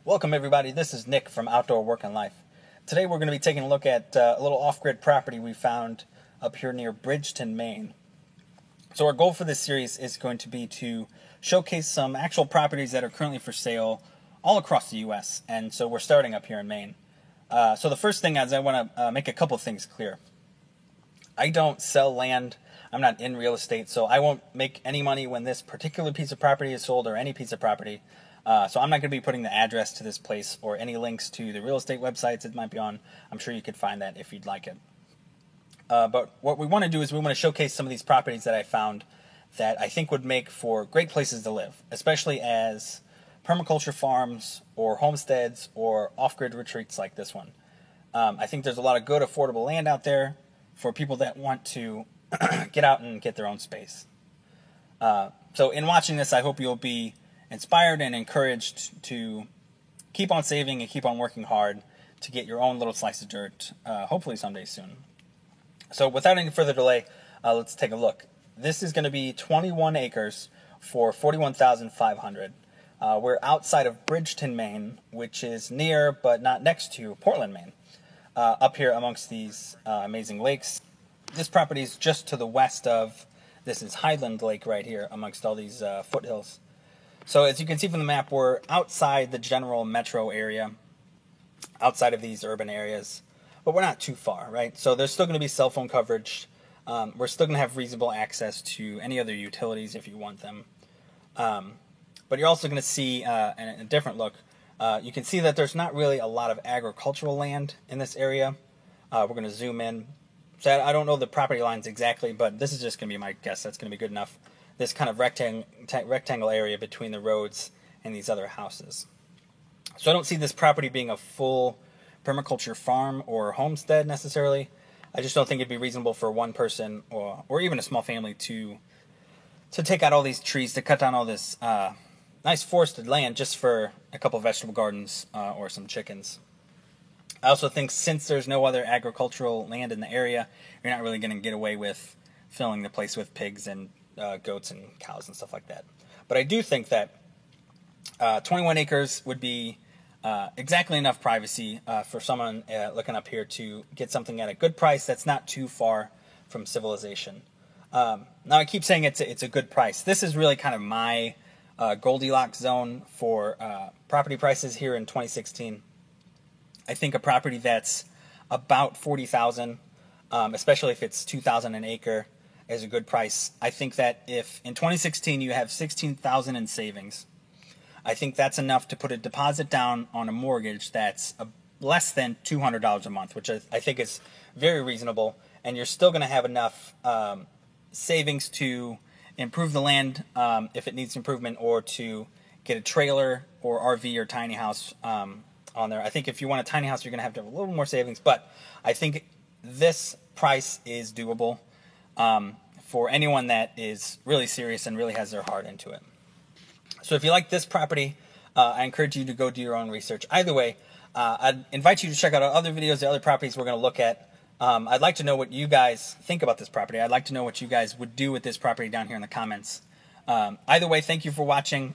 Welcome everybody, this is Nick from Outdoor Work and Life. Today we're going to be taking a look at a little off-grid property we found up here near Bridgeton, Maine. So our goal for this series is going to be to showcase some actual properties that are currently for sale all across the U.S. And so we're starting up here in Maine. So the first thing is I want to make a couple things clear. I don't sell land, I'm not in real estate, so I won't make any money when this particular piece of property is sold or any piece of property. So I'm not going to be putting the address to this place or any links to the real estate websites it might be on. I'm sure you could find that if you'd like it. But what we want to do is we want to showcase some of these properties that I found that I think would make for great places to live, especially as permaculture farms or homesteads or off-grid retreats like this one. I think there's a lot of good affordable land out there for people that want to get out and get their own space. So in watching this, I hope you'll be inspired and encouraged to keep on saving and keep on working hard to get your own little slice of dirt, hopefully someday soon. So without any further delay, let's take a look. This is going to be 21 acres for $41,500. We're outside of Bridgeton, Maine, which is near but not next to Portland, Maine, up here amongst these amazing lakes. This property is just to the west of, this is Highland Lake right here amongst all these foothills. So as you can see from the map, we're outside the general metro area, outside of these urban areas, but we're not too far, right? So there's still going to be cell phone coverage. We're still going to have reasonable access to any other utilities if you want them. But you're also going to see, in a different look, you can see that there's not really a lot of agricultural land in this area. We're going to zoom in. So I don't know the property lines exactly, but this is just going to be my guess. That's going to be good enough. This kind of rectangle area between the roads and these other houses. So I don't see this property being a full permaculture farm or homestead necessarily. I just don't think it'd be reasonable for one person or even a small family to take out all these trees, to cut down all this nice forested land just for a couple vegetable gardens or some chickens. I also think since there's no other agricultural land in the area, you're not really going to get away with filling the place with pigs and goats and cows and stuff like that. But I do think that 21 acres would be exactly enough privacy for someone looking up here to get something at a good price that's not too far from civilization. Now I keep saying it's a good price. This is really kind of my Goldilocks zone for property prices here in 2016. I think a property that's about $40,000, especially if it's $2,000 an acre, is a good price. I think that if in 2016 you have $16,000 in savings, I think that's enough to put a deposit down on a mortgage that's less than $200 a month, which I think is very reasonable, and you're still going to have enough savings to improve the land if it needs improvement, or to get a trailer or RV or tiny house on there. I think if you want a tiny house, you're going to have a little more savings, but I think this price is doable for anyone that is really serious and really has their heart into it. So if you like this property, I encourage you to go do your own research. Either way, I'd invite you to check out our other videos, the other properties we're going to look at. I'd like to know what you guys think about this property. I'd like to know what you guys would do with this property down here in the comments. Either way, thank you for watching.